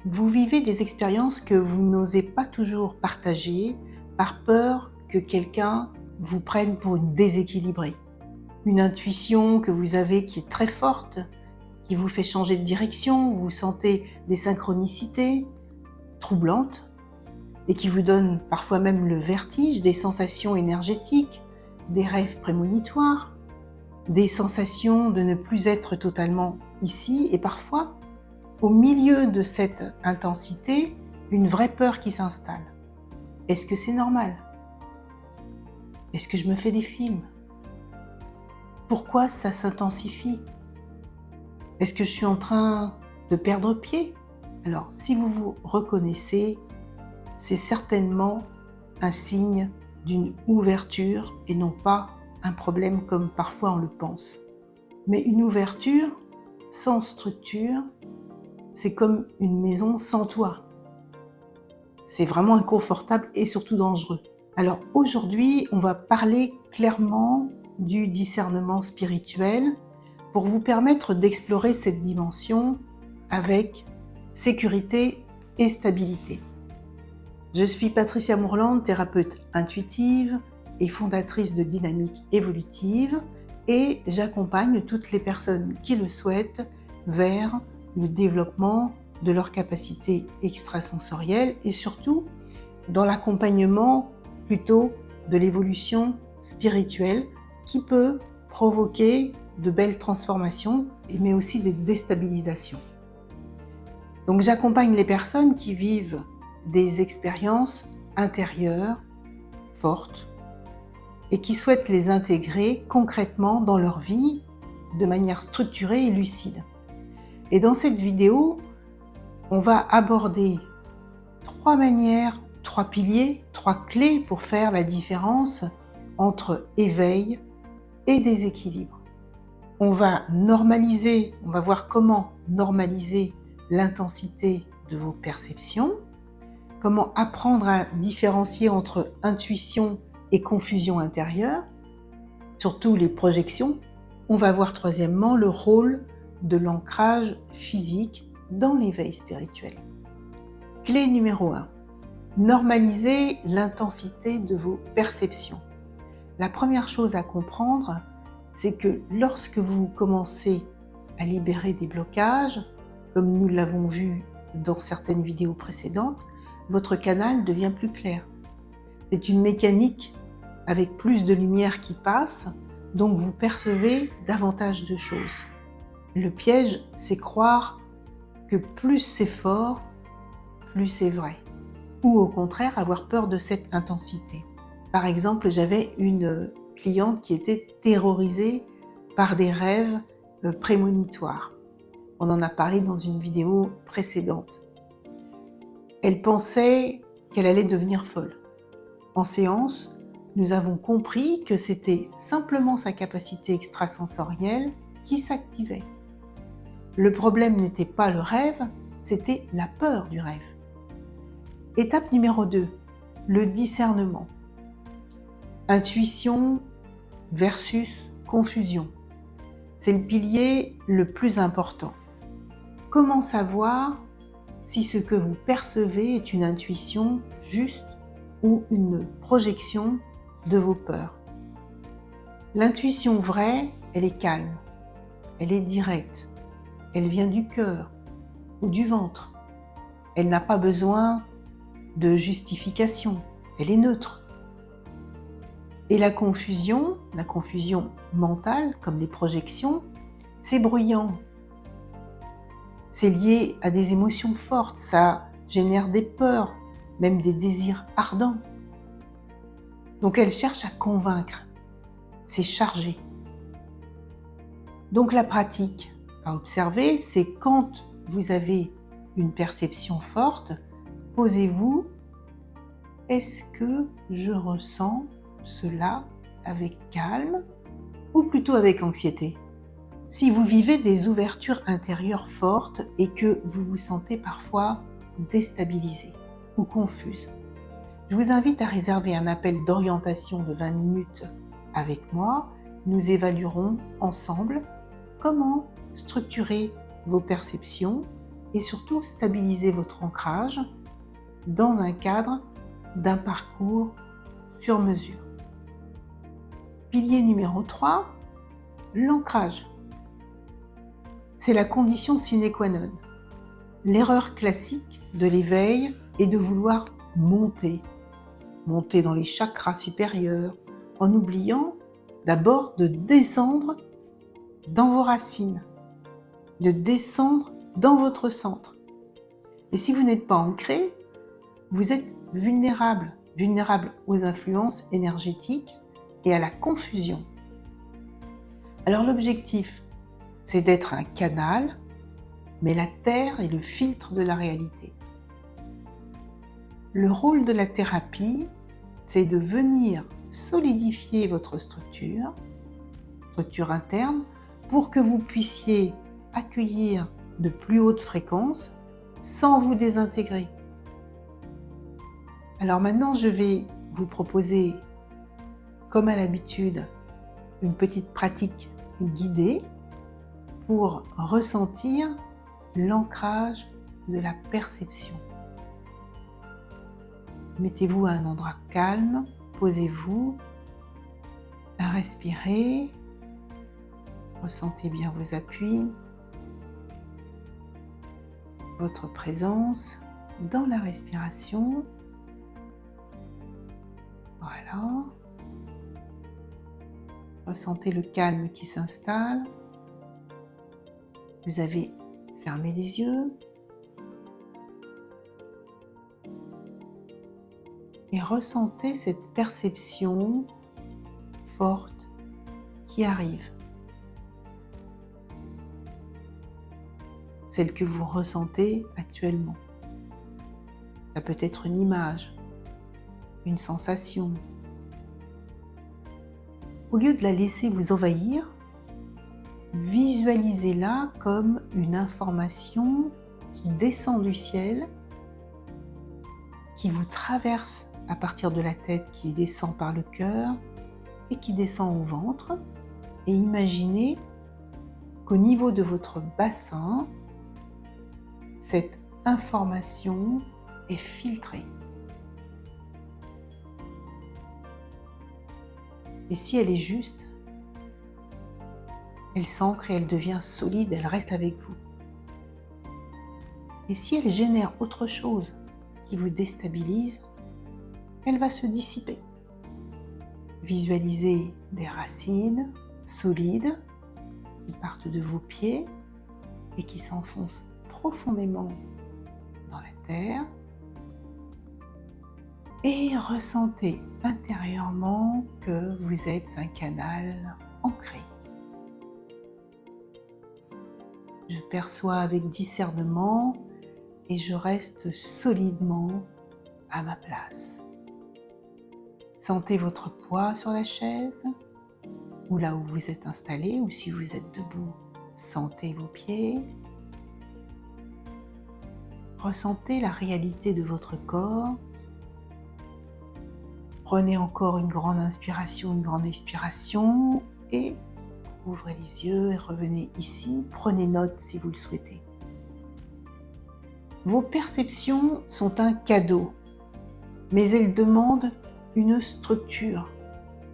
Vous vivez des expériences que vous n'osez pas toujours partager par peur que quelqu'un vous prenne pour une déséquilibrée. Une intuition que vous avez qui est très forte, qui vous fait changer de direction, vous sentez des synchronicités troublantes et qui vous donne parfois même le vertige, des sensations énergétiques, des rêves prémonitoires, des sensations de ne plus être totalement ici et parfois, au milieu de cette intensité, une vraie peur qui s'installe. Est-ce que c'est normal? Est-ce que je me fais des films? Pourquoi ça s'intensifie? Est-ce que je suis en train de perdre pied? Alors, si vous vous reconnaissez, c'est certainement un signe d'une ouverture et non pas un problème comme parfois on le pense. Mais une ouverture sans structure, c'est comme une maison sans toit. C'est vraiment inconfortable et surtout dangereux. Alors aujourd'hui, on va parler clairement du discernement spirituel pour vous permettre d'explorer cette dimension avec sécurité et stabilité. Je suis Patricia Mourlande, thérapeute intuitive et fondatrice de Dynamique Évolutive, et j'accompagne toutes les personnes qui le souhaitent vers le développement de leurs capacités extrasensorielles et surtout dans l'accompagnement plutôt de l'évolution spirituelle qui peut provoquer de belles transformations mais aussi des déstabilisations. Donc j'accompagne les personnes qui vivent des expériences intérieures fortes et qui souhaitent les intégrer concrètement dans leur vie de manière structurée et lucide. Et dans cette vidéo, on va aborder 3 manières, 3 piliers, 3 clés pour faire la différence entre éveil et déséquilibre. On va voir comment normaliser l'intensité de vos perceptions, comment apprendre à différencier entre intuition et confusion intérieure, surtout les projections. On va voir troisièmement le rôle de l'ancrage physique dans l'éveil spirituel. Clé numéro 1, normaliser l'intensité de vos perceptions. La première chose à comprendre, c'est que lorsque vous commencez à libérer des blocages, comme nous l'avons vu dans certaines vidéos précédentes, votre canal devient plus clair. C'est une mécanique avec plus de lumière qui passe, donc vous percevez davantage de choses. Le piège, c'est croire que plus c'est fort, plus c'est vrai. Ou au contraire, avoir peur de cette intensité. Par exemple, j'avais une cliente qui était terrorisée par des rêves prémonitoires. On en a parlé dans une vidéo précédente. Elle pensait qu'elle allait devenir folle. En séance, nous avons compris que c'était simplement sa capacité extrasensorielle qui s'activait. Le problème n'était pas le rêve, c'était la peur du rêve. Étape numéro 2, le discernement. Intuition versus confusion. C'est le pilier le plus important. Comment savoir si ce que vous percevez est une intuition juste ou une projection de vos peurs? L'intuition vraie, elle est calme, elle est directe, elle vient du cœur ou du ventre. Elle n'a pas besoin de justification, elle est neutre. Et la confusion mentale, comme les projections, c'est bruyant. C'est lié à des émotions fortes, ça génère des peurs, même des désirs ardents. Donc elle cherche à convaincre, c'est chargé. Donc la pratique à observer, c'est quand vous avez une perception forte, posez-vous, est-ce que je ressens cela avec calme ou plutôt avec anxiété? Si vous vivez des ouvertures intérieures fortes et que vous vous sentez parfois déstabilisé ou confuse, je vous invite à réserver un appel d'orientation de 20 minutes avec moi. Nous évaluerons ensemble comment structurer vos perceptions et surtout stabiliser votre ancrage dans un cadre d'un parcours sur mesure. Pilier numéro 3, l'ancrage. C'est la condition sine qua non. L'erreur classique de l'éveil est de vouloir monter dans les chakras supérieurs, en oubliant d'abord de descendre dans vos racines, de descendre dans votre centre. Et si vous n'êtes pas ancré, vous êtes vulnérable aux influences énergétiques et à la confusion. Alors l'objectif, c'est d'être un canal, mais la Terre est le filtre de la réalité. Le rôle de la thérapie, c'est de venir solidifier votre structure interne, pour que vous puissiez accueillir de plus hautes fréquences sans vous désintégrer. Alors maintenant, je vais vous proposer, comme à l'habitude, une petite pratique guidée pour ressentir l'ancrage de la perception. Mettez-vous à un endroit calme, posez-vous, respirez, ressentez bien vos appuis, votre présence dans la respiration. Voilà. Ressentez le calme qui s'installe. Vous avez fermé les yeux. Et ressentez cette perception forte qui arrive. Celle que vous ressentez actuellement. Ça peut être une image, une sensation. Au lieu de la laisser vous envahir, visualisez-la comme une information qui descend du ciel, qui vous traverse à partir de la tête, qui descend par le cœur et qui descend au ventre. Et imaginez qu'au niveau de votre bassin, cette information est filtrée. Et si elle est juste, elle s'ancre et elle devient solide, elle reste avec vous. Et si elle génère autre chose qui vous déstabilise, elle va se dissiper. Visualisez des racines solides qui partent de vos pieds et qui s'enfoncent profondément dans la terre. Et ressentez intérieurement que vous êtes un canal ancré. Je perçois avec discernement et je reste solidement à ma place. Sentez votre poids sur la chaise ou là où vous êtes installé, ou si vous êtes debout, sentez vos pieds. Ressentez la réalité de votre corps. Prenez encore une grande inspiration, une grande expiration et ouvrez les yeux et revenez ici. Prenez note si vous le souhaitez. Vos perceptions sont un cadeau, mais elles demandent une structure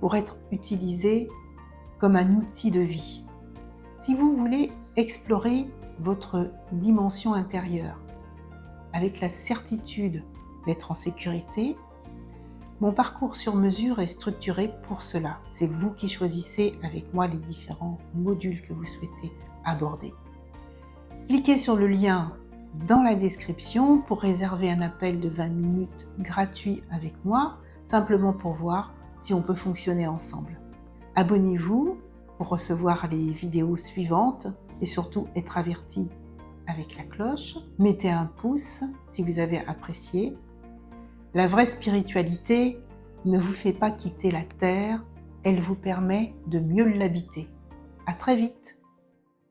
pour être utilisées comme un outil de vie. Si vous voulez explorer votre dimension intérieure avec la certitude d'être en sécurité, mon parcours sur mesure est structuré pour cela. C'est vous qui choisissez avec moi les différents modules que vous souhaitez aborder. Cliquez sur le lien dans la description pour réserver un appel de 20 minutes gratuit avec moi, simplement pour voir si on peut fonctionner ensemble. Abonnez-vous pour recevoir les vidéos suivantes et surtout être averti avec la cloche. Mettez un pouce si vous avez apprécié. La vraie spiritualité ne vous fait pas quitter la terre, elle vous permet de mieux l'habiter. À très vite.